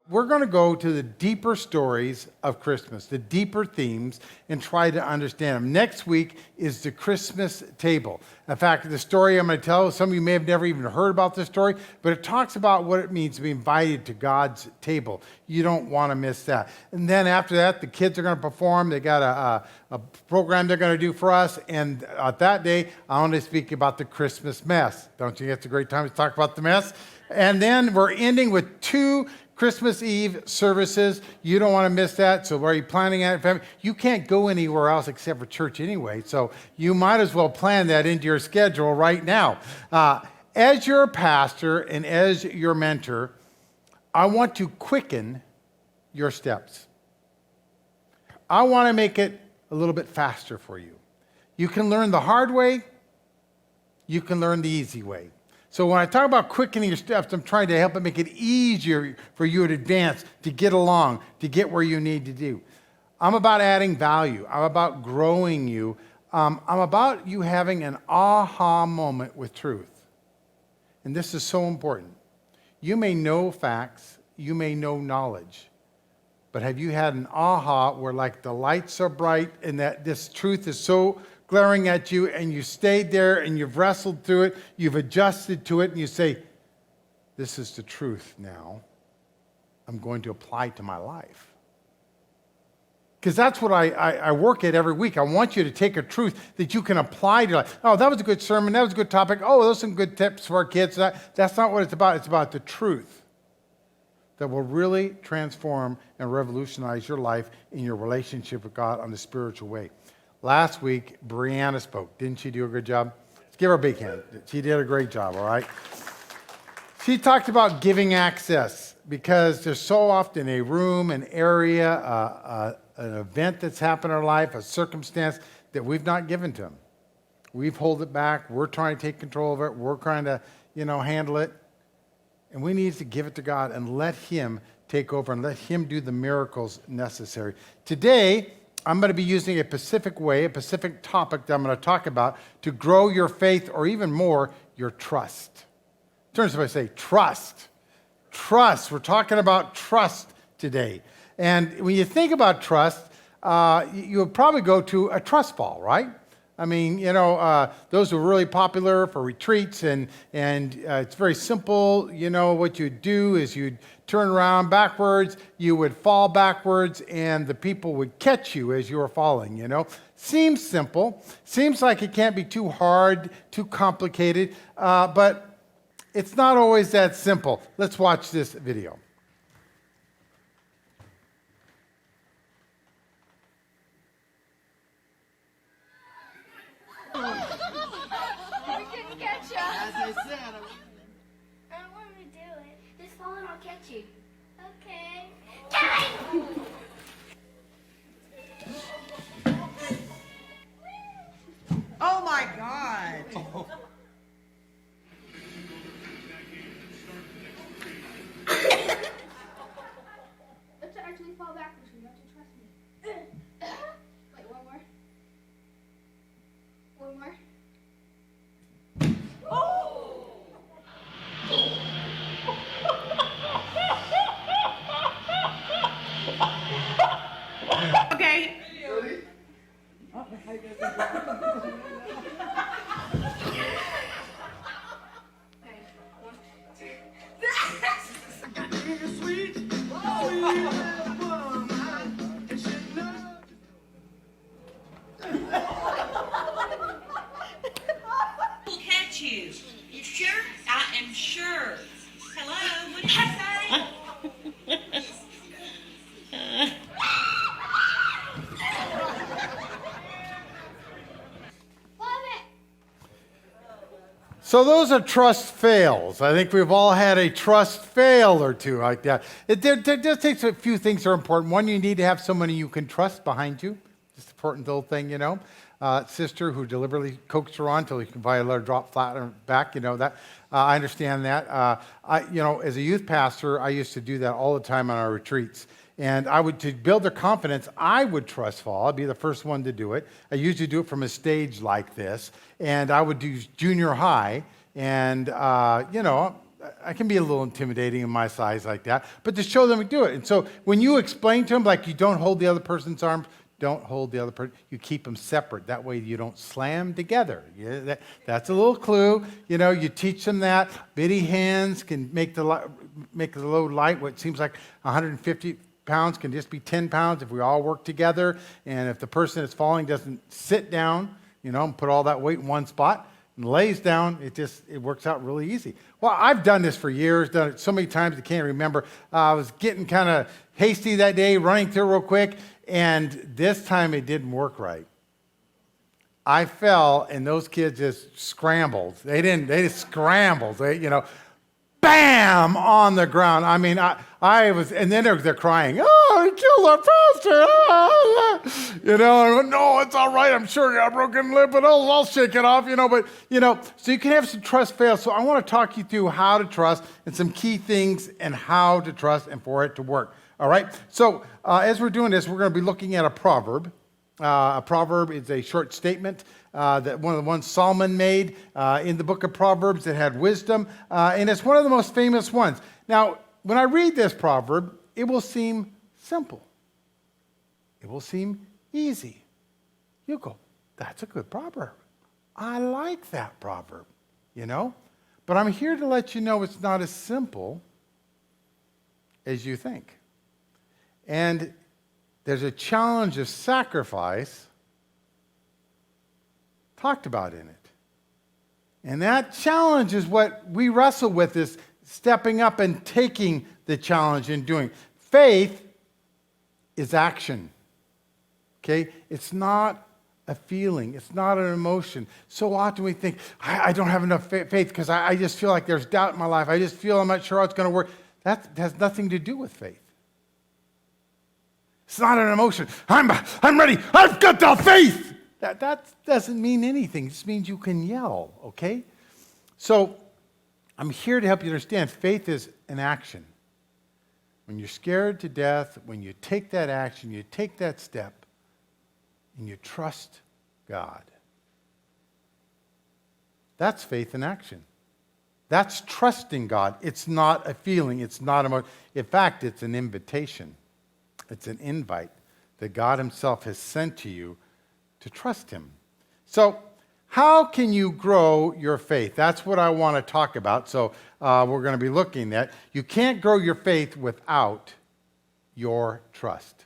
We're going to go to the deeper stories of Christmas, the deeper themes, and try to understand them. Next week is the Christmas table. In fact, the story I'm going to tell, some of you may have never even heard about this story, but it talks about what it means to be invited to God's table. You don't want to miss that. And then after that, the kids are going to perform. They got a program they're going to do for us. And that day, I want to speak about the Christmas mess. Don't you think it's a great time to talk about the mess? And then we're ending with 2 Christmas Eve services. You don't want to miss that. So are you planning on it? You can't go anywhere else except for church anyway. So you might as well plan that into your schedule right now. As your pastor and as your mentor, I want to quicken your steps. I want to make it a little bit faster for you. You can learn the hard way. You can learn the easy way. So when I talk about quickening your steps, I'm trying to help it make it easier for you to advance, to get along, to get where you need to do. I'm about adding value. I'm about growing you. I'm about you having an aha moment with truth. And this is so important. You may know facts. You may know knowledge. But have you had an aha where like the lights are bright and that this truth is so glaring at you, and you stayed there, and you've wrestled through it, you've adjusted to it, and you say, this is the truth now. I'm going to apply to my life. Because that's what I work at every week. I want you to take a truth that you can apply to your life. Oh, that was a good sermon. That was a good topic. Oh, those are some good tips for our kids. That's not what it's about. It's about the truth that will really transform and revolutionize your life in your relationship with God on the spiritual way. Last week, Brianna spoke. Didn't she do a good job? Let's give her a big hand. She did a great job, all right? She talked about giving access because there's so often a room, an area, an event that's happened in our life, a circumstance that we've not given to Him. We've held it back. We're trying to take control of it. We're trying to, handle it. And we need to give it to God and let Him take over and let Him do the miracles necessary. Today, I'm going to be using a specific way, a specific topic that I'm going to talk about to grow your faith or even more, your trust. Turn to somebody and say, trust. Trust. We're talking about trust today. And when you think about trust, you would probably go to a trust fall, right? I mean, those are really popular for retreats, and it's very simple. What you do is you'd turn around backwards, you would fall backwards, and the people would catch you as you were falling, Seems simple. Seems like it can't be too hard, too complicated, but it's not always that simple. Let's watch this video. We couldn't catch you. As I said, I don't want to do it. Just fall and I'll catch you. Okay. Get it! oh my God. Let's actually fall backwards. You have to trust me. Wait, one more. One more. Okay. Ready? We'll catch you. You sure? I am sure. Hello, what did you say? So those are trust fails. I think we've all had a trust fail or two like that. It just takes a few things that are important. One, you need to have somebody you can trust behind you. Just an important little thing, Sister who deliberately coaxed her on until you can buy a letter drop flat on her back, that. I understand that. As a youth pastor, I used to do that all the time on our retreats. And to build their confidence, I would trust fall. I'd be the first one to do it. I usually do it from a stage like this. And I would do junior high. And, I can be a little intimidating in my size like that, but to show them we do it. And so when you explain to them, like you don't hold the other person's arms, don't hold the other person, you keep them separate. That way you don't slam together. That's a little clue. You teach them that. Bitty hands can make the load light. What seems like 150 pounds can just be 10 pounds if we all work together. And if the person that's falling doesn't sit down, and put all that weight in one spot, and lays down, it works out really easy. Well, I've done this for years, done it so many times I can't remember. I was getting kind of hasty that day, running through real quick, and this time it didn't work right. I fell, and those kids just scrambled. They just scrambled. Bam, on the ground. I mean, I was, and then they're crying, oh, he killed our pastor. And I went, no, it's all right. I'm sure he got a broken lip, but I'll shake it off, so you can have some trust fail. So I want to talk you through how to trust and some key things and how to trust and for it to work. All right. So as we're doing this, we're going to be looking at a proverb. A proverb is a short statement that one of the ones Solomon made in the book of Proverbs that had wisdom, and it's one of the most famous ones. Now, when I read this proverb, it will seem simple. It will seem easy. You go, that's a good proverb. I like that proverb, But I'm here to let you know it's not as simple as you think. And there's a challenge of sacrifice talked about in it. And that challenge is what we wrestle with, is stepping up and taking the challenge and doing. Faith is action. Okay? It's not a feeling. It's not an emotion. So often we think, I don't have enough faith because I just feel like there's doubt in my life. I just feel I'm not sure how it's going to work. That has nothing to do with faith. It's not an emotion. I'm ready. I've got the faith. That doesn't mean anything. It just means you can yell, okay? So I'm here to help you understand faith is an action. When you're scared to death, when you take that action, you take that step, and you trust God. That's faith in action. That's trusting God. It's not a feeling. It's not a emotion. In fact, it's an invitation. It's an invite that God himself has sent to you to trust him. So how can you grow your faith? That's what I want to talk about. So we're going to be looking at. You can't grow your faith without your trust.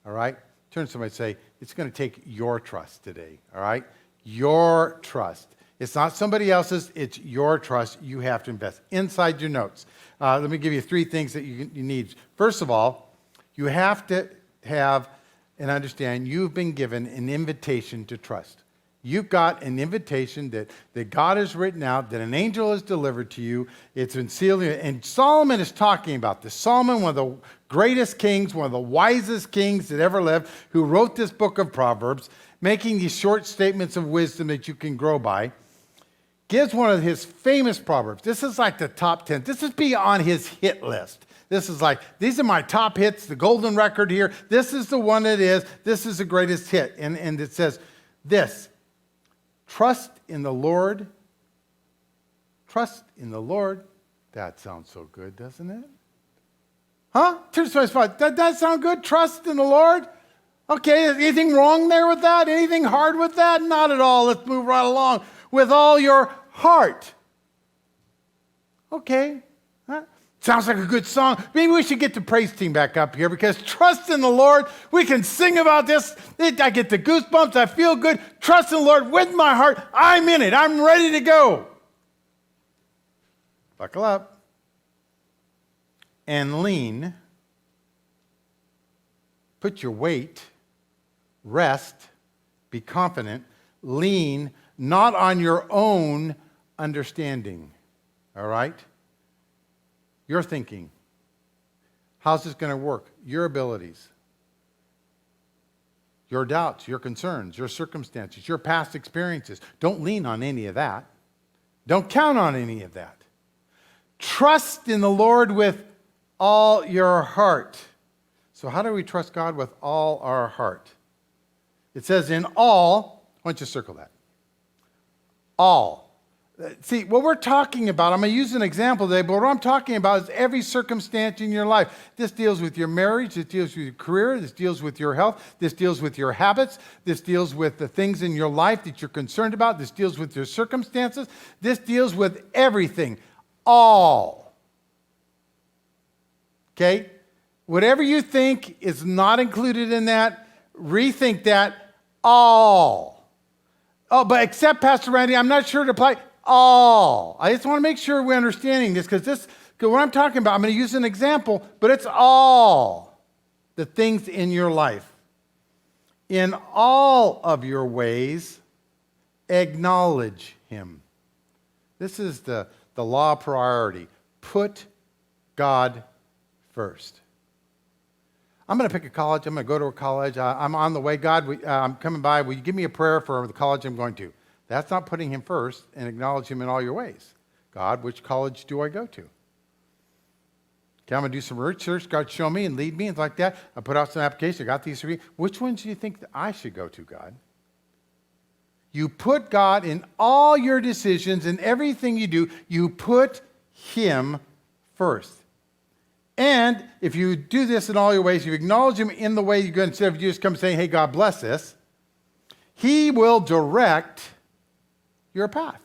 All right? Turn to somebody and say, it's going to take your trust today. All right? Your trust. It's not somebody else's. It's your trust. You have to invest. Inside your notes. Let me give you 3 things that you need. First of all, you have to have and understand you've been given an invitation to trust. You've got an invitation that God has written out, that an angel has delivered to you. It's been sealed. And Solomon is talking about this. Solomon, one of the greatest kings, one of the wisest kings that ever lived, who wrote this book of Proverbs, making these short statements of wisdom that you can grow by, gives one of his famous proverbs. This is like the top 10. This is beyond his hit list. This is like, these are my top hits, the golden record here. This is the one it is. This is the greatest hit. And it says this, trust in the Lord. Trust in the Lord. That sounds so good, doesn't it? Huh? Turn to my spot. That sound good? Trust in the Lord? Okay, is anything wrong there with that? Anything hard with that? Not at all. Let's move right along. With all your heart. Okay. Huh? Sounds like a good song. Maybe we should get the praise team back up here, because trust in the Lord. We can sing about this. I get the goosebumps. I feel good. Trust in the Lord with my heart. I'm in it. I'm ready to go. Buckle up. And lean. Put your weight. Rest. Be confident. Lean not on your own understanding. All right? Your thinking. How's this going to work? Your abilities. Your doubts, your concerns, your circumstances, your past experiences. Don't lean on any of that. Don't count on any of that. Trust in the Lord with all your heart. So how do we trust God with all our heart? It says in all, why don't you circle that? All. See, what we're talking about, I'm going to use an example today, but what I'm talking about is every circumstance in your life. This deals with your marriage, this deals with your career, this deals with your health, this deals with your habits, this deals with the things in your life that you're concerned about, this deals with your circumstances, this deals with everything. All. Okay? Whatever you think is not included in that, rethink that. All. Oh, but except, Pastor Randy, I'm not sure to apply. All. I just want to make sure we're understanding this because what I'm talking about, I'm going to use an example, but it's all the things in your life. In all of your ways, acknowledge him. This is the law of priority. Put God first. I'm going to pick a college. I'm going to go to a college. I'm on the way. God, I'm coming by. Will you give me a prayer for the college I'm going to? That's not putting him first and acknowledge him in all your ways. God, which college do I go to? Okay, I'm going to do some research. God, show me and lead me and like that. I put out some applications. I got these three. Which ones do you think that I should go to, God? You put God in all your decisions and everything you do. You put him first. And if you do this in all your ways, you acknowledge him in the way you go, instead of you just come saying, hey, God bless this, he will direct your path.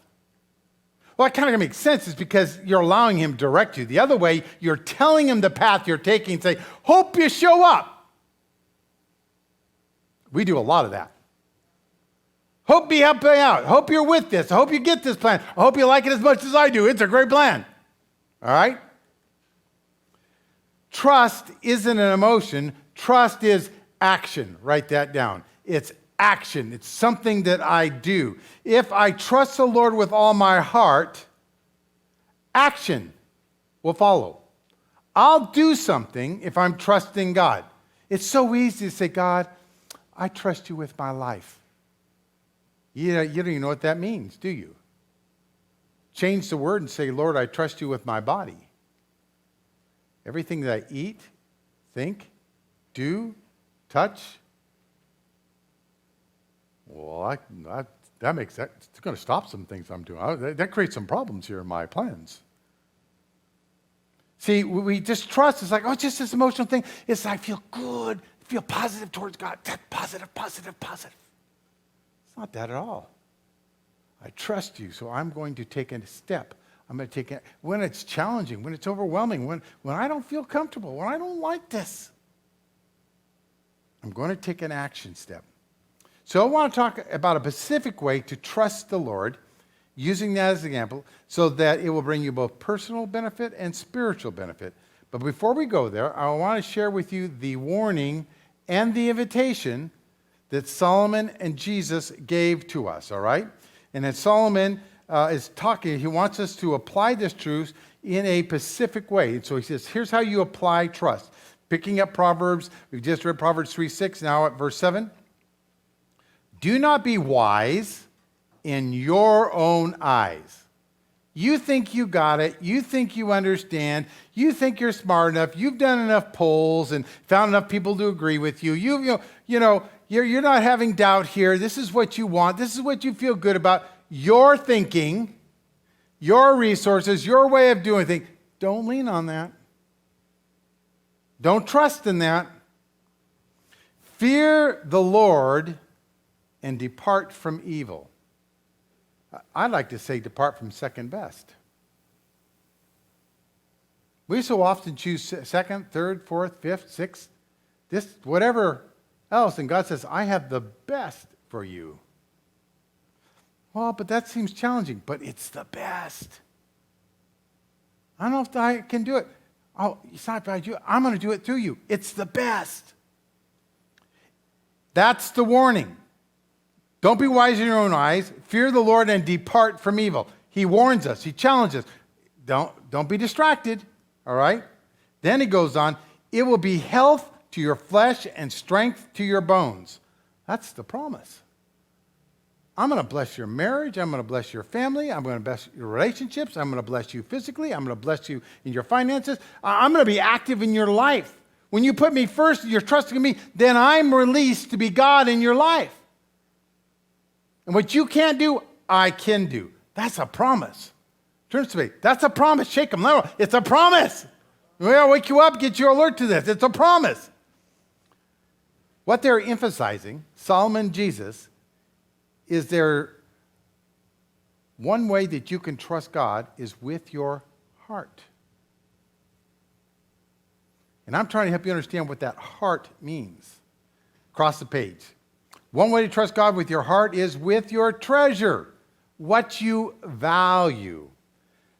Well, that kind of makes sense. It's because you're allowing him to direct you. The other way, you're telling him the path you're taking and say, hope you show up. We do a lot of that. Hope be helping out. Hope you're with this. I hope you get this plan. I hope you like it as much as I do. It's a great plan. All right? Trust isn't an emotion. Trust is action. Write that down. It's action. It's something that I do. If I trust the Lord with all my heart, action will follow. I'll do something if I'm trusting God. It's so easy to say, God, I trust you with my life. You don't even know what that means, do you? Change the word and say, Lord, I trust you with my body. Everything that I eat, think, do, touch. Well, that makes that, it's going to stop some things I'm doing. That creates some problems here in my plans. See, we just trust. It's like, oh, it's just this emotional thing. It's I feel good, feel positive towards God. Positive. It's not that at all. I trust you, so I'm going to take a step. I'm going to take it when it's challenging, when it's overwhelming, when I don't feel comfortable, when I don't like this. I'm going to take an action step. So I want to talk about a specific way to trust the Lord, using that as an example, so that it will bring you both personal benefit and spiritual benefit. But before we go there, I want to share with you the warning and the invitation that Solomon and Jesus gave to us, all right? And then Solomon is talking, he wants us to apply this truth in a specific way. And so he says, here's how you apply trust. Picking up Proverbs, we've just read Proverbs 3:6, now at verse 7. Do not be wise in your own eyes. You think you got it. You think you understand. You think you're smart enough. You've done enough polls and found enough people to agree with you. You're not having doubt here. This is what you want. This is what you feel good about. Your thinking, your resources, your way of doing things. Don't lean on that. Don't trust in that. Fear the Lord and depart from evil. I'd like to say depart from second best. We so often choose second, third, fourth, fifth, sixth, this, whatever else, and God says, I have the best for you. Well, but that seems challenging, but it's the best. I don't know if I can do it. Oh, it's not about you. I'm going to do it through you. It's the best. That's the warning. Don't be wise in your own eyes. Fear the Lord and depart from evil. He warns us. He challenges. Don't be distracted. All right? Then he goes on. It will be health to your flesh and strength to your bones. That's the promise. I'm going to bless your marriage. I'm going to bless your family. I'm going to bless your relationships. I'm going to bless you physically. I'm going to bless you in your finances. I'm going to be active in your life. When you put me first, you're trusting me, then I'm released to be God in your life. And what you can't do, I can do. That's a promise. Turn to somebody. That's a promise. Shake them. It's a promise. We'll wake you up, get you alert to this. It's a promise. What they're emphasizing, Solomon and Jesus, is there one way that you can trust God is with your heart. And I'm trying to help you understand what that heart means. Across the page. One way to trust God with your heart is with your treasure, what you value.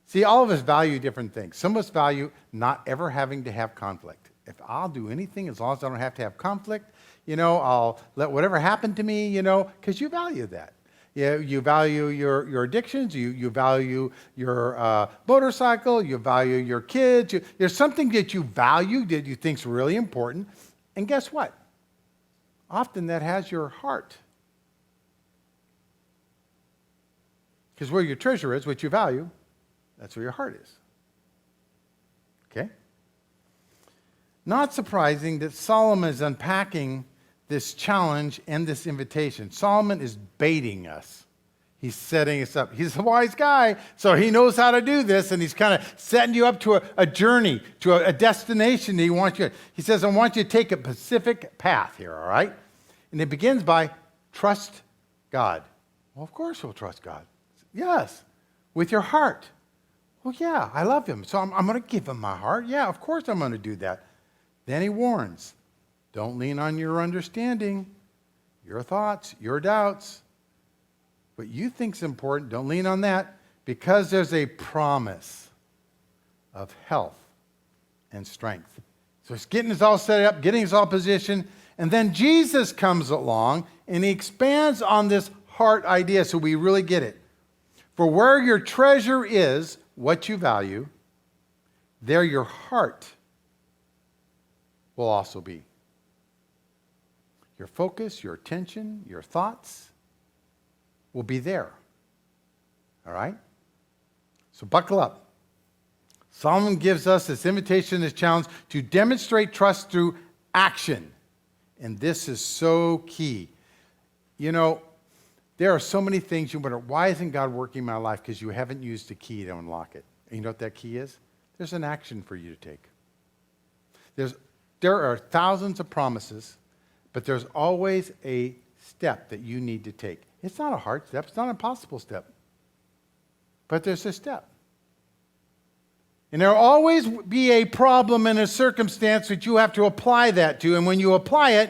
See, all of us value different things. Some of us value not ever having to have conflict. If I'll do anything as long as I don't have to have conflict, I'll let whatever happen to me, because you value that. You value your addictions, you value your motorcycle, you value your kids. There's something that you value that you think is really important. And guess what? Often that has your heart. Because where your treasure is, what you value, that's where your heart is. Okay? Not surprising that Solomon is unpacking this challenge and this invitation. Solomon is baiting us. He's setting us up. He's a wise guy, so he knows how to do this, and he's kind of setting you up to a journey, to a destination that he wants you. He says, I want you to take a specific path here, all right? And it begins by trust God. Well, of course we'll trust God. Yes, with your heart. Well, yeah, I love him, so I'm going to give him my heart. Yeah, of course I'm going to do that. Then he warns, don't lean on your understanding, your thoughts, your doubts. What you think's important, don't lean on that, because there's a promise of health and strength. So it's getting us all set up, getting us all positioned, and then Jesus comes along and he expands on this heart idea so we really get it. For where your treasure is, what you value, there your heart will also be. Your focus, your attention, your thoughts will be there. All right? So buckle up. Solomon gives us this invitation, this challenge to demonstrate trust through action. And this is so key. There are so many things you wonder, why isn't God working in my life? Because you haven't used the key to unlock it. And you know what that key is? There's an action for you to take. There are thousands of promises, but there's always a step that you need to take. It's not a hard step. It's not an impossible step. But there's a step. And there will always be a problem and a circumstance that you have to apply that to. And when you apply it,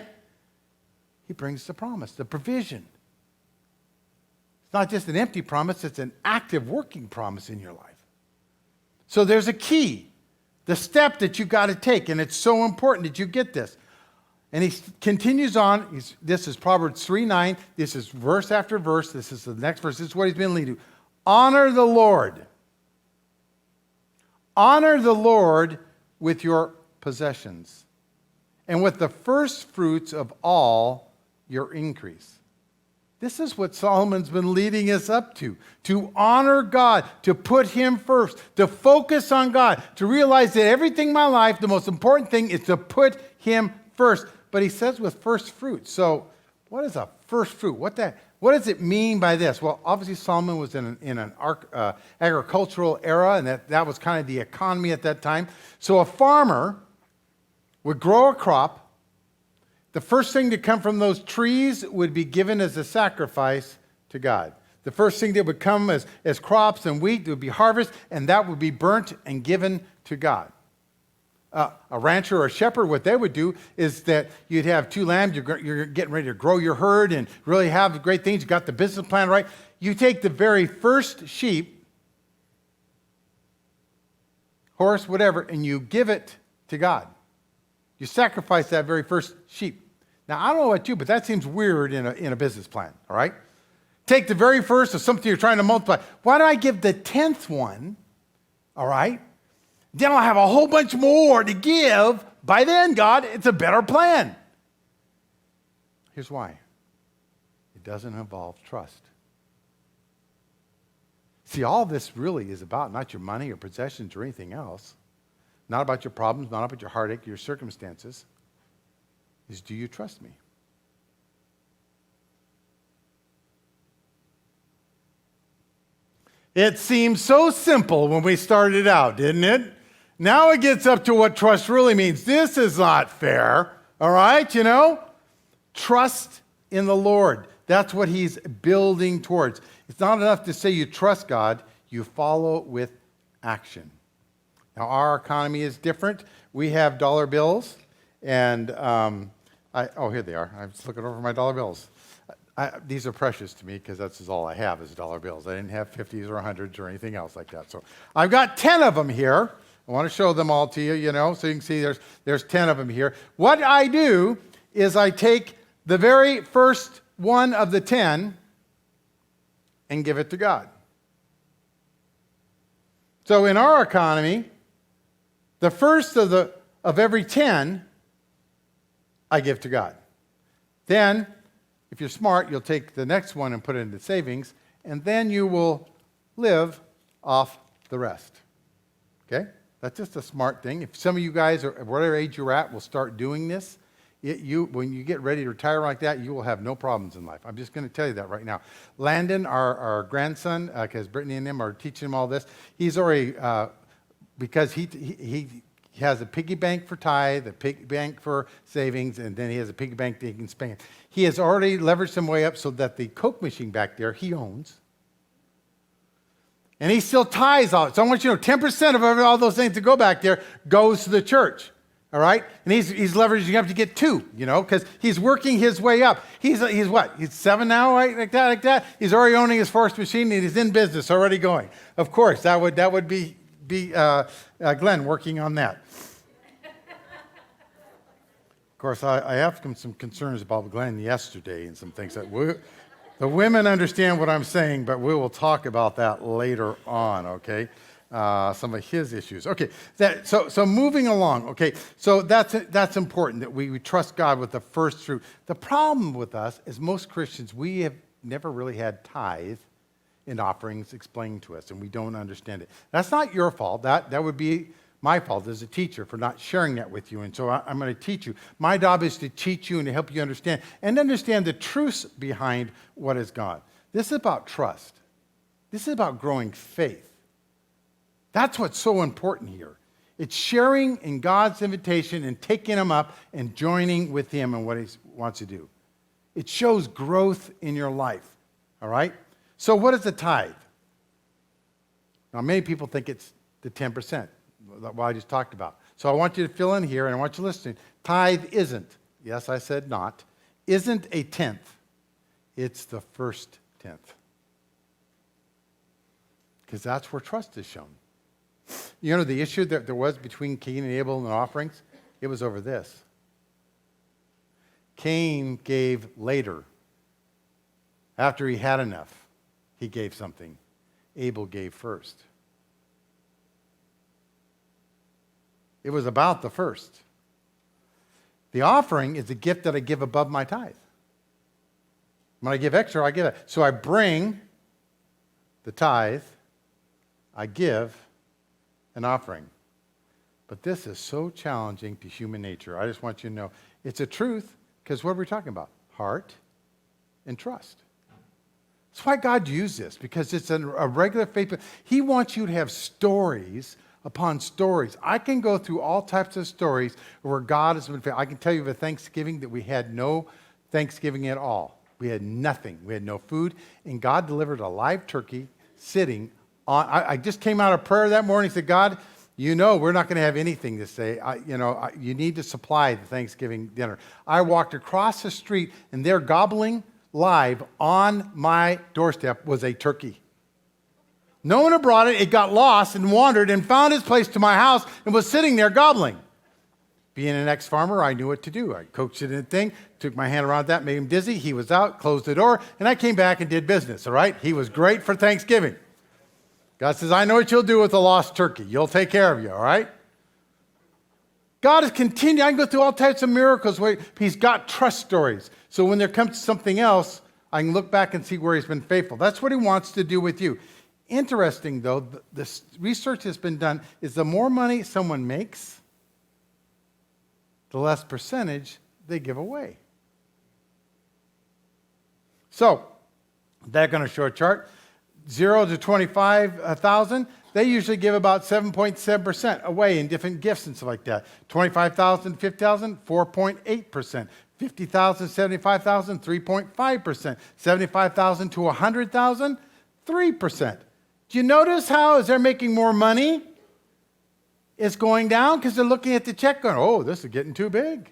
he brings the promise, the provision. It's not just an empty promise, it's an active working promise in your life. So there's a key, the step that you got to take, and it's so important that you get this. And he continues on. This is Proverbs 3:9. This is verse after verse. This is the next verse. This is what he's been leading to. Honor the Lord. Honor the Lord with your possessions and with the first fruits of all your increase. This is what Solomon's been leading us up to honor God, to put him first, to focus on God, to realize that everything in my life, the most important thing is to put him first. But he says with first fruits. So what is a first fruit? What does it mean by this? Well, obviously Solomon was in an agricultural era, and that was kind of the economy at that time. So a farmer would grow a crop. The first thing to come from those trees would be given as a sacrifice to God. The first thing that would come as crops and wheat would be harvested, and that would be burnt and given to God. A rancher or a shepherd, what they would do is that you'd have two lambs, you're getting ready to grow your herd and really have great things, you got the business plan right. You take the very first sheep, horse, whatever, and you give it to God. You sacrifice that very first sheep. Now, I don't know about you, but that seems weird in a business plan, all right? Take the very first of something you're trying to multiply. Why do I give the 10th one, all right? Then I'll have a whole bunch more to give. By then, God, it's a better plan. Here's why. It doesn't involve trust. See, all this really is about not your money or possessions or anything else. Not about your problems, not about your heartache, your circumstances. Is, do you trust me? It seemed so simple when we started out, didn't it? Now it gets up to what trust really means. This is not fair, all right, Trust in the Lord. That's what he's building towards. It's not enough to say you trust God, you follow with action. Now, our economy is different. We have dollar bills, and here they are. I'm just looking over my dollar bills. These are precious to me because that's all I have is dollar bills. I didn't have 50s or 100s or anything else like that. So I've got 10 of them here. I want to show them all to you, so you can see there's 10 of them here. What I do is I take the very first one of the 10 and give it to God. So in our economy, the first of every 10 I give to God. Then, if you're smart, you'll take the next one and put it into savings, and then you will live off the rest. Okay? That's just a smart thing. If some of you guys, or whatever age you're at, will start doing this, when you get ready to retire like that, you will have no problems in life. I'm just going to tell you that right now. Landon, our grandson, because Brittany and him are teaching him all this, he's already, because he has a piggy bank for tithe, a piggy bank for savings, and then he has a piggy bank that he can spend. He has already leveraged some way up so that the Coke machine back there, he owns. And he still tithes all it. So I want you to know 10% of all those things that go back there goes to the church. All right? And he's leveraging up to get 2, because he's working his way up. He's what? He's 7 now, right? Like that. He's already owning his first machine and he's in business, already going. Of course, that would be Glenn working on that. Of course, I have some concerns about Glenn yesterday and some things that the women understand what I'm saying, but we will talk about that later on, okay? Some of his issues. Okay, so moving along, okay, so that's important that we trust God with the first fruit. The problem with us is most Christians, we have never really had tithe and offerings explained to us, and we don't understand it. That's not your fault. That would be my fault as a teacher for not sharing that with you, and so I'm going to teach you. My job is to teach you and to help you understand the truths behind what is God. This is about trust. This is about growing faith. That's what's so important here. It's sharing in God's invitation and taking him up and joining with him in what he wants to do. It shows growth in your life, all right? So what is the tithe? Now, many people think it's the 10%, what I just talked about. So I want you to fill in here, and I want you to listen. Tithe isn't, yes, I said not, isn't a tenth. It's the first tenth. Because that's where trust is shown. The issue that there was between Cain and Abel and the offerings, it was over this. Cain gave later. After he had enough, he gave something. Abel gave first. It was about the first. The offering is a gift that I give above my tithe. When I give extra, I give it. So I bring the tithe, I give an offering. But this is so challenging to human nature. I just want you to know it's a truth, because what are we talking about? Heart and trust. That's why God used this, because it's a regular faith. He wants you to have stories upon stories. I can go through all types of stories where God has been faithful. I can tell you of a Thanksgiving that we had no Thanksgiving at all. We had nothing. We had no food, and God delivered a live turkey sitting on. I just came out of prayer that morning and said, God, we're not going to have anything to say. You need to supply the Thanksgiving dinner. I walked across the street, and there gobbling live on my doorstep was a turkey. No one had brought it. It got lost and wandered and found its place to my house and was sitting there gobbling. Being an ex-farmer, I knew what to do. I coaxed it in a thing, took my hand around that, made him dizzy. He was out, closed the door, and I came back and did business, all right? He was great for Thanksgiving. God says, I know what you'll do with a lost turkey. You'll take care of you, all right? God is continuing. I can go through all types of miracles where he's got trust stories. So when there comes something else, I can look back and see where he's been faithful. That's what he wants to do with you. Interesting, though, the research has been done is the more money someone makes, the less percentage they give away. So, they're going to show a chart. 0 to 25,000, they usually give about 7.7% away in different gifts and stuff like that. 25,000 to 50,000, 4.8%. 50,000, 75,000, 3.5%. 75,000 to 100,000, 3%. Do you notice how, as they're making more money, it's going down? Because they're looking at the check going, oh, this is getting too big.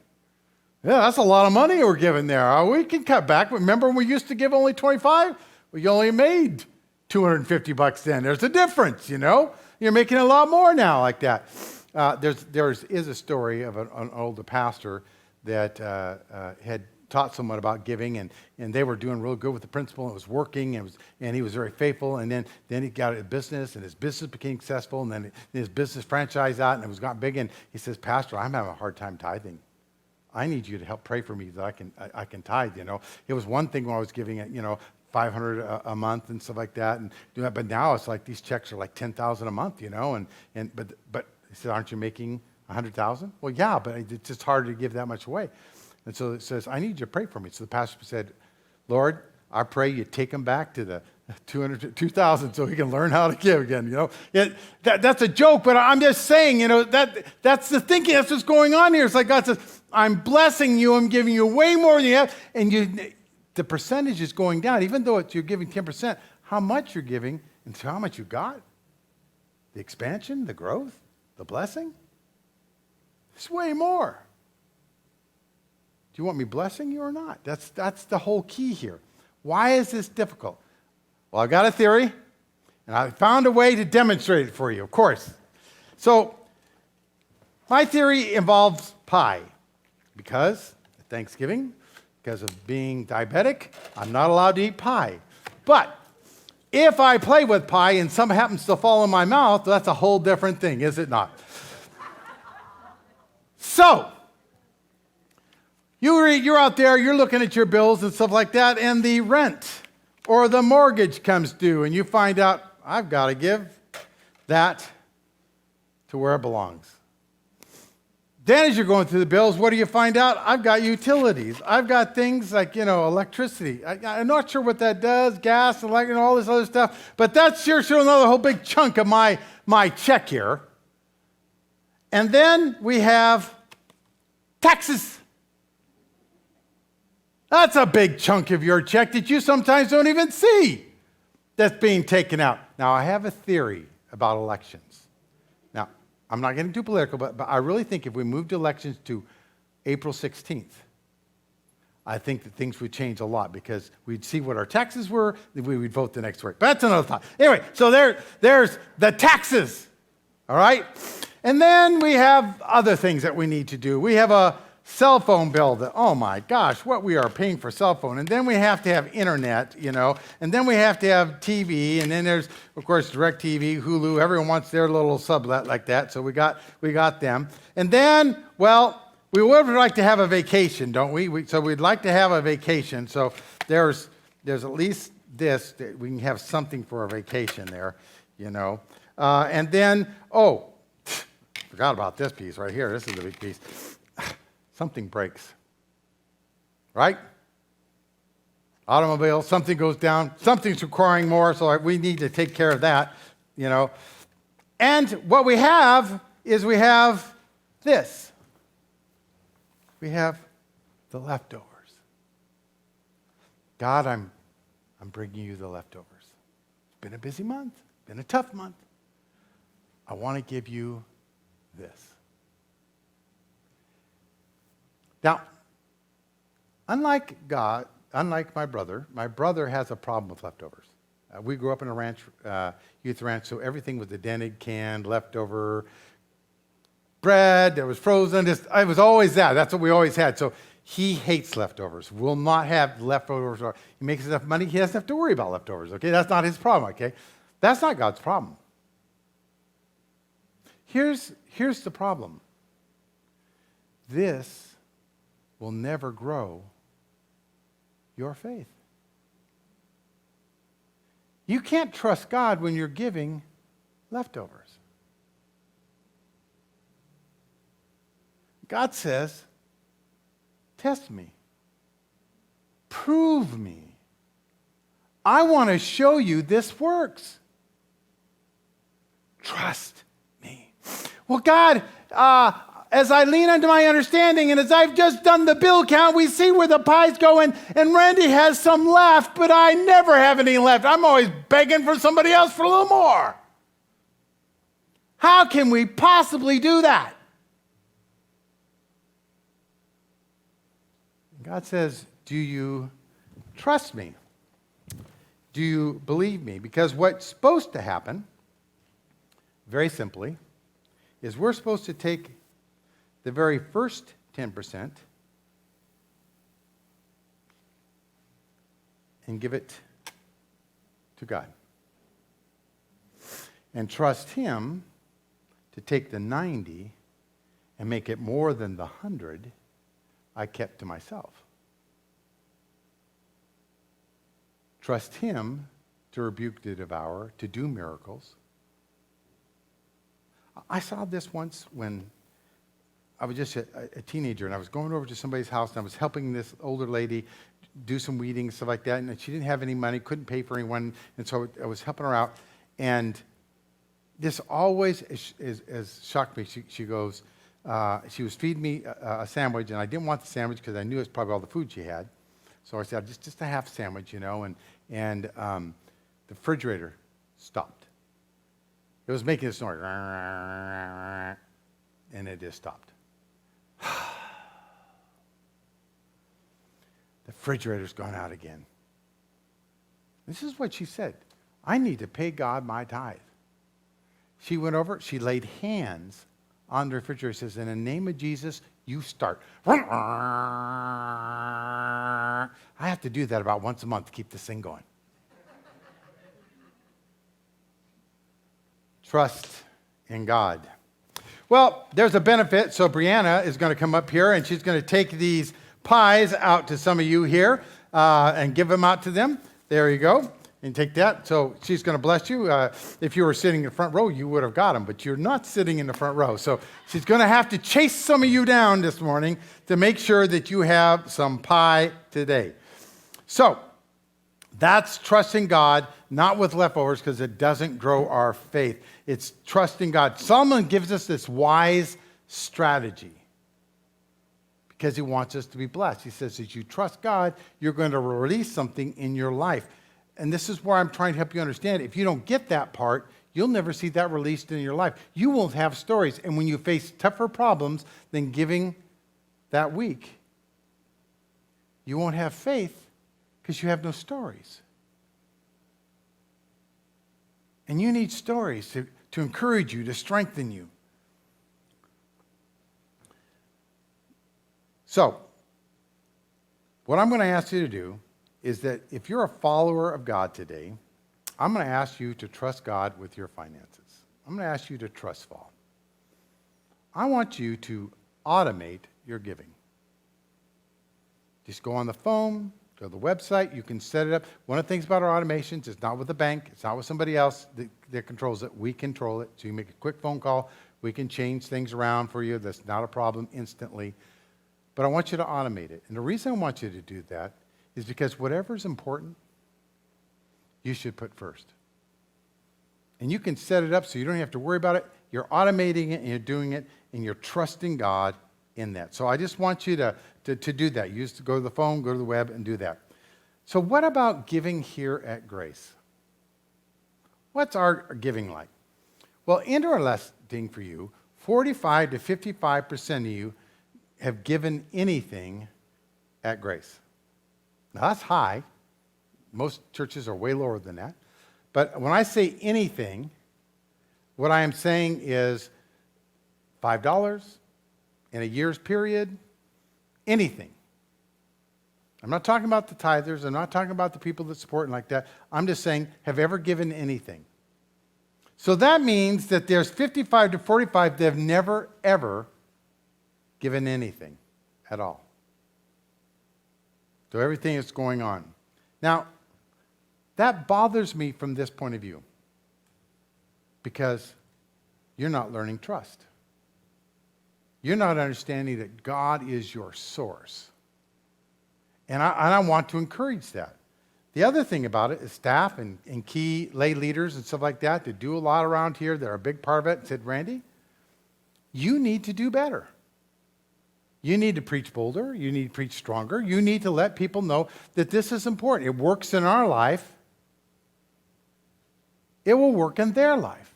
Yeah, that's a lot of money we're giving there. We can cut back. Remember when we used to give only 25? We only made $250 then. There's a difference, you know. You're making a lot more now like that. There is a story of an older pastor that had taught someone about giving, and they were doing real good with the principle, and it was working, and he was very faithful, and then he got a business, and his business became successful, and then his business franchised out, and it was got big, and he says, Pastor, I'm having a hard time tithing. I need you to help pray for me that I can tithe, you know. It was one thing when I was giving it, you know, $500 a month and stuff like that, and do that, but now it's like these checks are like $10,000 a month, you know, but he said, aren't you making $100,000? Well, yeah, but it's just hard to give that much away. And so it says, I need you to pray for me. So the pastor said, Lord, I pray you take him back to the 2,000 so he can learn how to give again, you know. That's a joke, but I'm just saying, you know, that's the thinking. That's what's going on here. It's like God says, I'm blessing you. I'm giving you way more than you have. And the percentage is going down. Even though you're giving 10%, how much you're giving and how much you got, the expansion, the growth, the blessing, it's way more. Do you want me blessing you or not? That's the whole key here. Why is this difficult? Well, I've got a theory, and I found a way to demonstrate it for you, of course. So my theory involves pie, because at Thanksgiving, because of being diabetic, I'm not allowed to eat pie. But if I play with pie and some happens to fall in my mouth, that's a whole different thing, is it not? So, you're out there, you're looking at your bills and stuff like that, and the rent or the mortgage comes due, and you find out, I've got to give that to where it belongs. Then as you're going through the bills, what do you find out? I've got utilities. I've got things like, you know, electricity. I'm not sure what that does, gas, and all this other stuff, but that's sure another whole big chunk of my check here. And then we have taxes. That's a big chunk of your check that you sometimes don't even see that's being taken out. Now, I have a theory about elections. Now, I'm not getting too political, but I really think if we moved elections to April 16th, I think that things would change a lot because we'd see what our taxes were, then we would vote the next week. But that's another thought. Anyway, so there's the taxes, all right? And then we have other things that we need to do. We have a cell phone bill that, oh my gosh, what we are paying for cell phone. And then we have to have internet, you know, and then we have to have TV, and then there's, of course, DirecTV, Hulu, everyone wants their little sublet like that, so we got them. And then, well, we would like to have a vacation, don't we? So we'd like to have a vacation, so there's at least this, that we can have something for a vacation there, you know. And then, forgot about this piece right here. This is the big piece. Something breaks, right? Automobile, something goes down, something's requiring more, so we need to take care of that, you know. And what we have is we have this. We have the leftovers. God, I'm bringing you the leftovers. It's been a busy month, been a tough month. I want to give you this. Now, unlike my brother has a problem with leftovers. We grew up in a ranch, youth ranch, so everything was dented, canned, leftover bread that was frozen. It was always that. That's what we always had. So he hates leftovers. Will not have leftovers. Or he makes enough money, he doesn't have to worry about leftovers. Okay, that's not his problem. Okay, that's not God's problem. Here's the problem. This will never grow your faith. You can't trust God when you're giving leftovers. God says, test me. Prove me. I want to show you this works. Trust me. Well, God, as I lean into my understanding and as I've just done the bill count, we see where the pies go, and Randy has some left, but I never have any left. I'm always begging for somebody else for a little more. How can we possibly do that? God says, do you trust me? Do you believe me? Because what's supposed to happen, very simply, is we're supposed to take the very first 10% and give it to God. And trust Him to take the 90 and make it more than the 100 I kept to myself. Trust Him to rebuke the devourer, to do miracles. I saw this once when I was just a teenager, and I was going over to somebody's house, and I was helping this older lady do some weeding and stuff like that, and she didn't have any money, couldn't pay for anyone, and so I was helping her out. And this always has shocked me. She goes, she was feeding me a sandwich, and I didn't want the sandwich because I knew it was probably all the food she had. So I said, just a half sandwich, and the refrigerator stopped. It was making this noise, and it just stopped. The refrigerator's gone out again. This is what she said. I need to pay God my tithe. She went over, she laid hands on the refrigerator, says, in the name of Jesus, you start. I have to do that about once a month to keep this thing going. Trust in God. Well, there's a benefit. So Brianna is going to come up here, and she's going to take these pies out to some of you here and give them out to them. There you go. And take that. So she's going to bless you. If you were sitting in the front row, you would have got them, but you're not sitting in the front row. So she's going to have to chase some of you down this morning to make sure that you have some pie today. So that's trusting God, not with leftovers, because it doesn't grow our faith. It's trusting God. Solomon gives us this wise strategy because he wants us to be blessed. He says, as you trust God, you're going to release something in your life. And this is where I'm trying to help you understand. If you don't get that part, you'll never see that released in your life. You won't have stories. And when you face tougher problems than giving that week, you won't have faith because you have no stories. And you need stories to encourage you, to strengthen you. So, what I'm going to ask you to do is that if you're a follower of God today, I'm going to ask you to trust God with your finances. I'm going to ask you to trust fall. I want you to automate your giving. Just go on the phone, go to the website, you can set it up. One of the things about our automations, it's not with the bank, it's not with somebody else that controls it. We control it. So you make a quick phone call, we can change things around for you. That's not a problem instantly. But I want you to automate it. And the reason I want you to do that is because whatever's important, you should put first. And you can set it up so you don't have to worry about it. You're automating it and you're doing it and you're trusting God in that. So I just want you to do that. You just go to the phone, go to the web and do that. So what about giving here at Grace? What's our giving like? Well, interesting for you, 45 to 55% of you have given anything at Grace. Now, that's high. Most churches are way lower than that. But when I say anything, what I am saying is $5 in a year's period, anything. I'm not talking about the tithers. I'm not talking about the people that support and like that. I'm just saying, have ever given anything? So that means that there's 55 to 45 that have never, ever given anything at all. So everything that's going on. Now, that bothers me from this point of view because you're not learning trust. You're not understanding that God is your source. And I want to encourage that. The other thing about it is staff and key lay leaders and stuff like that that do a lot around here that are a big part of it said, Randy, you need to do better. You need to preach bolder. You need to preach stronger. You need to let people know that this is important. It works in our life. It will work in their life.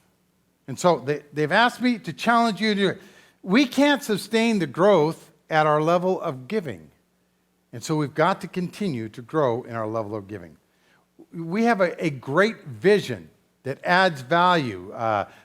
And so they've asked me to challenge you to do it. We can't sustain the growth at our level of giving. And so we've got to continue to grow in our level of giving. We have a great vision that adds value,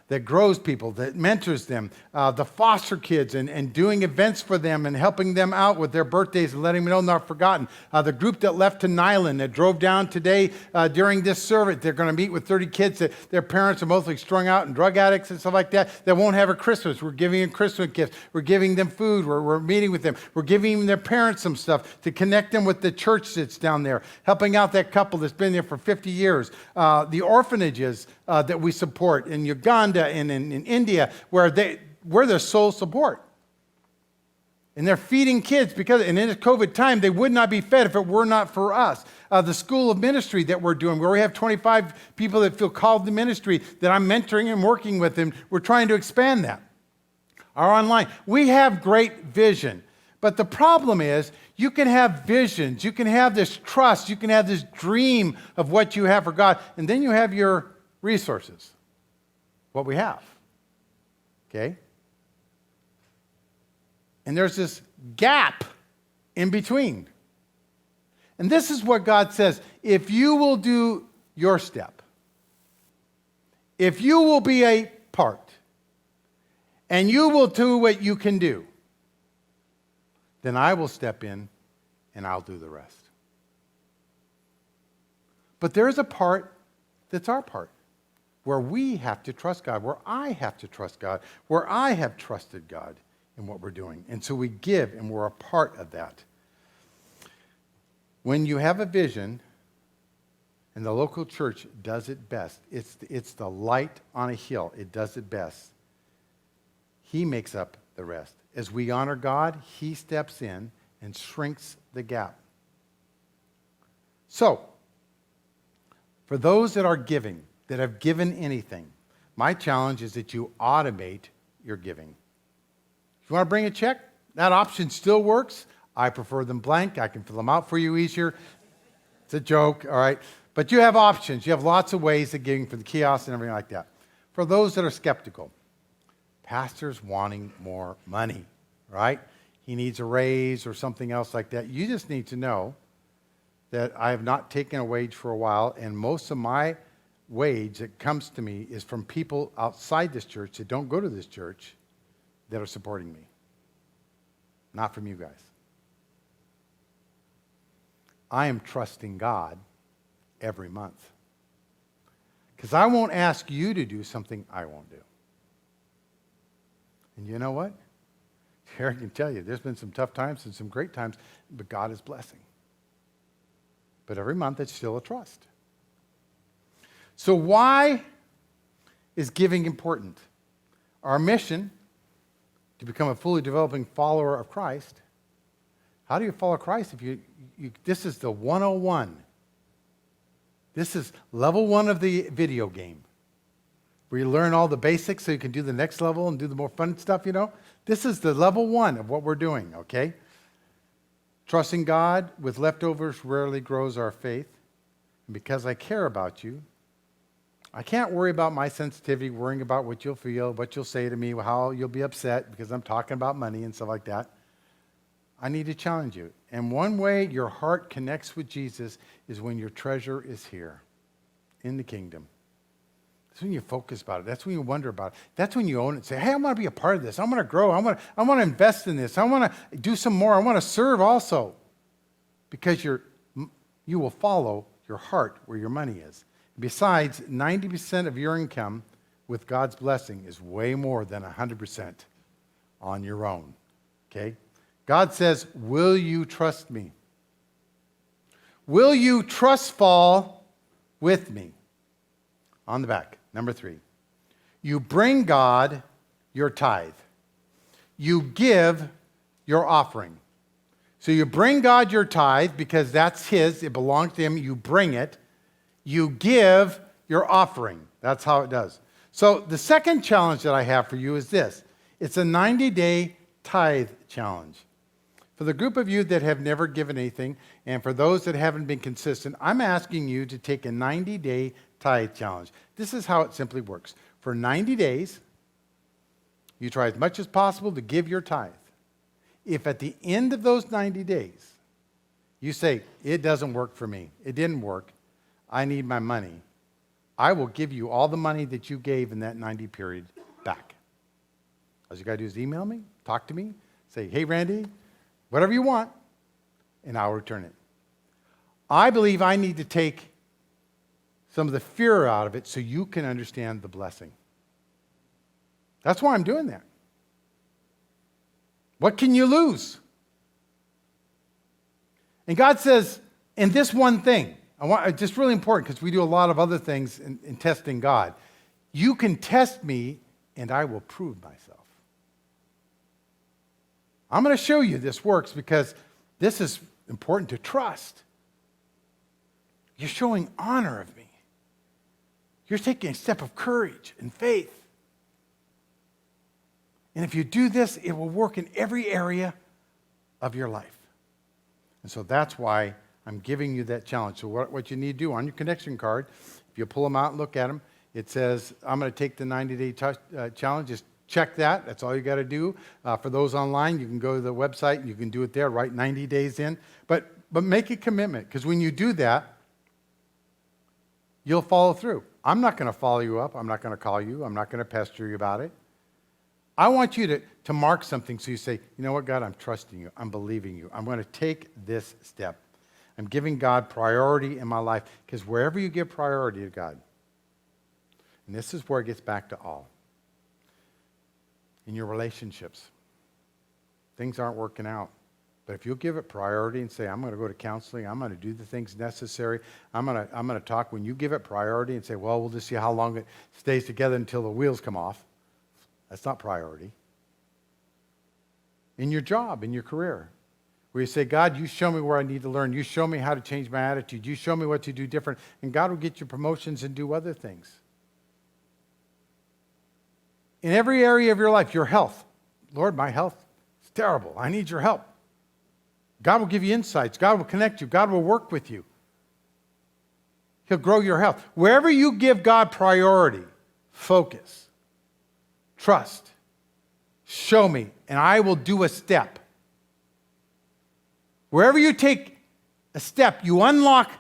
that grows people, that mentors them, the foster kids and doing events for them and helping them out with their birthdays and letting them know they're not forgotten. The group that left to Nyland that drove down today during this service, they're going to meet with 30 kids that their parents are mostly strung out and drug addicts and stuff like that won't have a Christmas. We're giving them Christmas gifts. We're giving them food. We're meeting with them. We're giving their parents some stuff to connect them with the church that's down there, helping out that couple that's been there for 50 years. The orphanages that we support in Uganda and in India, where we're their sole support. And they're feeding kids and in this COVID time, they would not be fed if it were not for us. The school of ministry that we're doing, where we have 25 people that feel called to ministry that I'm mentoring and working with, and we're trying to expand that. Our online. We have great vision. But the problem is, you can have visions, you can have this trust, you can have this dream of what you have for God, and then you have your resources, what we have. Okay? And there's this gap in between. And this is what God says. If you will do your step, if you will be a part, and you will do what you can do, then I will step in and I'll do the rest. But there's a part that's our part, where we have to trust God, where I have to trust God, where I have trusted God in what we're doing. And so we give, and we're a part of that. When you have a vision, and the local church does it best, it's the light on a hill. It does it best. He makes up the rest. As we honor God, He steps in and shrinks the gap. So, for those that are giving, that have given anything, my challenge is that you automate your giving. If you want to bring a check, that option still works. I prefer them blank. I can fill them out for you easier. It's a joke, all right? But you have options. You have lots of ways of giving for the kiosks and everything like that. For those that are skeptical, pastor's wanting more money, right? He needs a raise or something else like that. You just need to know that I have not taken a wage for a while, and most of my wage that comes to me is from people outside this church that don't go to this church that are supporting me. Not from you guys. I am trusting God every month. Because I won't ask you to do something I won't do. And you know what? Here I can tell you, there's been some tough times and some great times, but God is blessing. But every month it's still a trust. So why is giving important? Our mission to become a fully developing follower of Christ. How do you follow Christ if you this is the 101. This is level 1 of the video game, where you learn all the basics so you can do the next level and do the more fun stuff, you know. This is the level 1 of what we're doing, okay? Trusting God with leftovers rarely grows our faith. And because I care about you, I can't worry about my sensitivity, worrying about what you'll feel, what you'll say to me, how you'll be upset because I'm talking about money and stuff like that. I need to challenge you. And one way your heart connects with Jesus is when your treasure is here in the kingdom. That's when you focus about it. That's when you wonder about it. That's when you own it and say, hey, I want to be a part of this. I want to grow. I want to invest in this. I want to do some more. I want to serve also. Because you will follow your heart where your money is. Besides, 90% of your income with God's blessing is way more than 100% on your own. Okay? God says, will you trust me? Will you trust fall with me? On the back, number 3. You bring God your tithe. You give your offering. So you bring God your tithe because that's his. It belongs to him. You bring it. You give your offering. That's how it does. So the second challenge that I have for you is this. It's a 90-day tithe challenge. For the group of you that have never given anything, and for those that haven't been consistent, I'm asking you to take a 90-day tithe challenge. This is how it simply works. For 90 days, you try as much as possible to give your tithe. If at the end of those 90 days, you say, it doesn't work for me, it didn't work, I need my money, I will give you all the money that you gave in that 90 period back. All you got to do is email me, talk to me, say, hey, Randy, whatever you want, and I'll return it. I believe I need to take some of the fear out of it so you can understand the blessing. That's why I'm doing that. What can you lose? And God says, in this one thing, it's just really important because we do a lot of other things in testing God. You can test me and I will prove myself. I'm going to show you this works because this is important to trust. You're showing honor of me. You're taking a step of courage and faith. And if you do this, it will work in every area of your life. And so that's why I'm giving you that challenge. So what you need to do on your connection card, if you pull them out and look at them, it says, I'm going to take the 90-day challenge. Just check that. That's all you got to do. For those online, you can go to the website. You can do it there, write 90 days in. But make a commitment, because when you do that, you'll follow through. I'm not going to follow you up. I'm not going to call you. I'm not going to pester you about it. I want you to mark something so you say, you know what, God, I'm trusting you. I'm believing you. I'm going to take this step. I'm giving God priority in my life, because wherever you give priority to God, and this is where it gets back to all, in your relationships, things aren't working out. But if you'll give it priority and say, I'm going to go to counseling, I'm going to do the things necessary, I'm going to talk, when you give it priority and say, well, we'll just see how long it stays together until the wheels come off, that's not priority. In your job, in your career, where you say, God, you show me where I need to learn. You show me how to change my attitude. You show me what to do different. And God will get you promotions and do other things. In every area of your life, your health. Lord, my health is terrible. I need your help. God will give you insights. God will connect you. God will work with you. He'll grow your health. Wherever you give God priority, focus, trust, show me, and I will do a step. Wherever you take a step, you unlock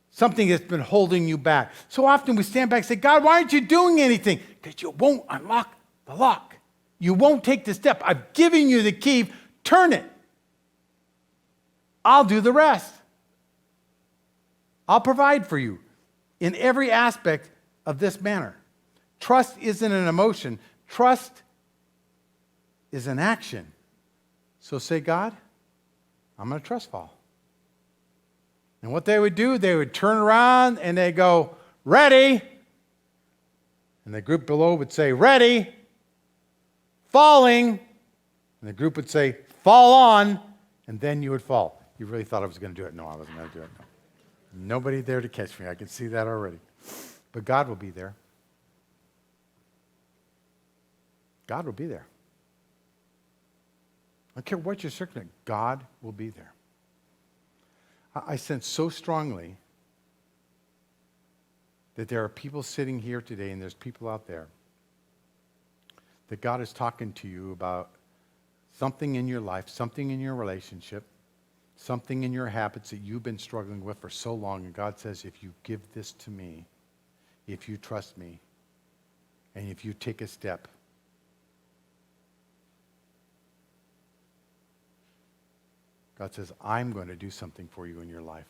something that's been holding you back. So often we stand back and say, God, why aren't you doing anything? Because you won't unlock the lock. You won't take the step. I've given you the key. Turn it. I'll do the rest. I'll provide for you in every aspect of this manner. Trust isn't an emotion. Trust is an action. So say, God, I'm going to trust fall. And what they would do, they would turn around and they go, ready. And the group below would say, ready. Falling. And the group would say, fall on. And then you would fall. You really thought I was going to do it? No, I wasn't going to do it. No. Nobody there to catch me. I can see that already. But God will be there. God will be there. I don't care what you're circling, God will be there. I sense so strongly that there are people sitting here today, and there's people out there, that God is talking to you about something in your life, something in your relationship, something in your habits that you've been struggling with for so long, and God says, if you give this to me, if you trust me, and if you take a step, God says, I'm going to do something for you in your life.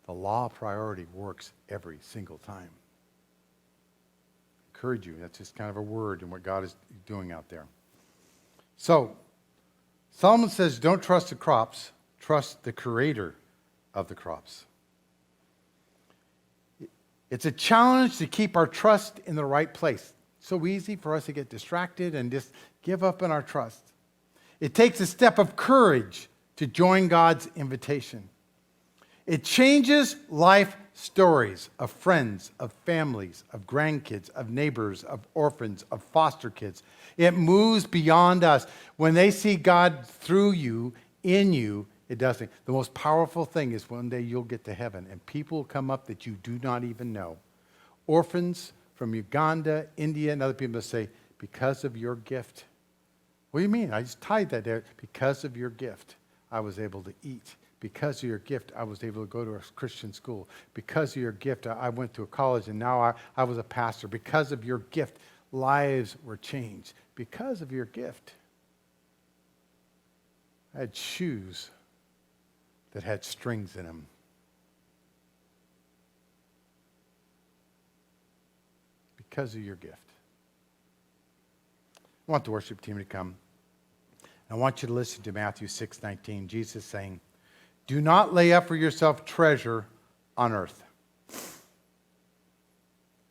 The law of priority works every single time. Encourage you. That's just kind of a word in what God is doing out there. So, Solomon says, don't trust the crops, trust the creator of the crops. It's a challenge to keep our trust in the right place. So easy for us to get distracted and just give up on our trust. It takes a step of courage to join God's invitation. It changes life stories of friends, of families, of grandkids, of neighbors, of orphans, of foster kids. It moves beyond us. When they see God through you, in you, it doesn't. The most powerful thing is one day you'll get to heaven and people will come up that you do not even know. Orphans from Uganda, India, and other people say, because of your gift. What do you mean? I just tied that there. Because of your gift, I was able to eat. Because of your gift, I was able to go to a Christian school. Because of your gift, I went to a college and now I was a pastor. Because of your gift, lives were changed. Because of your gift, I had shoes that had strings in them. Because of your gift. I want the worship team to come. I want you to listen to Matthew 6:19. Jesus saying, do not lay up for yourself treasure on earth.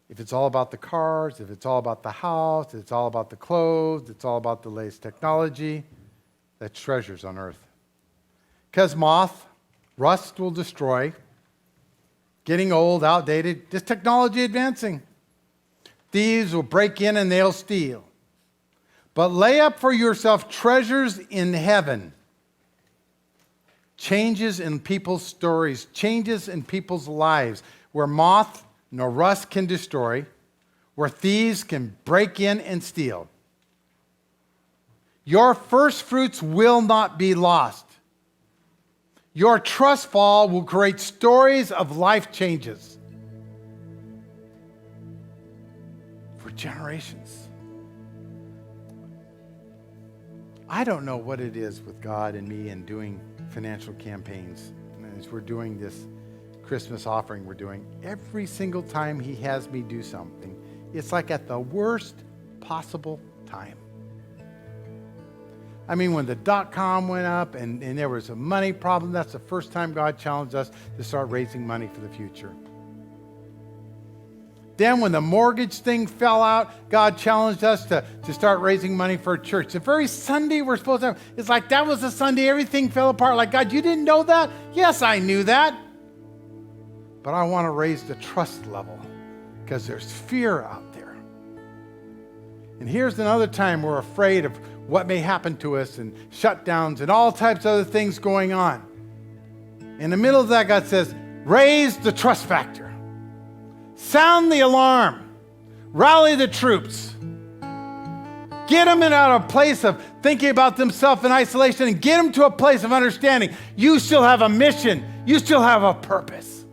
If it's all about the cars, if it's all about the house, if it's all about the clothes, it's all about the latest technology, that's treasures on earth. Because moth, rust will destroy, getting old, outdated, just technology advancing. Thieves will break in and they'll steal. But lay up for yourself treasures in heaven. Changes in people's stories, changes in people's lives, where moth nor rust can destroy, where thieves can break in and steal. Your first fruits will not be lost. Your trust fall will create stories of life changes for generations. I don't know what it is with God and me and doing financial campaigns. And as we're doing this Christmas offering we're doing, every single time he has me do something, it's like at the worst possible time. I mean, when the .com went up and there was a money problem, that's the first time God challenged us to start raising money for the future. Then when the mortgage thing fell out, God challenged us to start raising money for a church. The very Sunday we're supposed to have, it's like that was the Sunday everything fell apart. Like, God, you didn't know that? Yes, I knew that. But I want to raise the trust level because there's fear out there. And here's another time we're afraid of what may happen to us and shutdowns and all types of other things going on. In the middle of that, God says, raise the trust factor. Sound the alarm. Rally the troops. Get them out of a place of thinking about themselves in isolation and get them to a place of understanding. You still have a mission. You still have a purpose.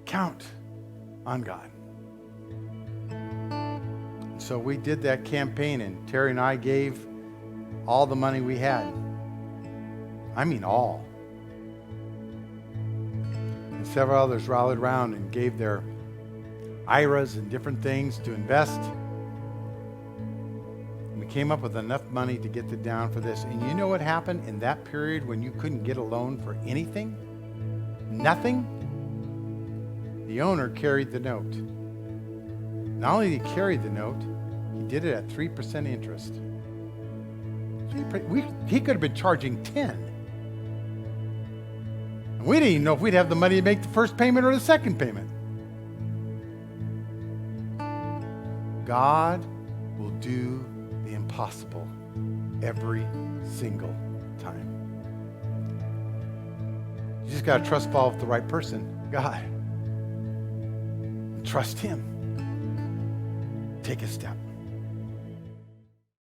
Count on God. So we did that campaign and Terry and I gave all the money we had. I mean all. And several others rallied around and gave their IRAs and different things to invest. And we came up with enough money to get it down for this. And you know what happened in that period when you couldn't get a loan for anything? Nothing? The owner carried the note. Not only did he carry the note, he did it at 3% interest. He could have been charging 10. And we didn't even know if we'd have the money to make the first payment or the second payment. God will do the impossible every single time. You just got to trust fall with the right person, God. And trust him. Take a step.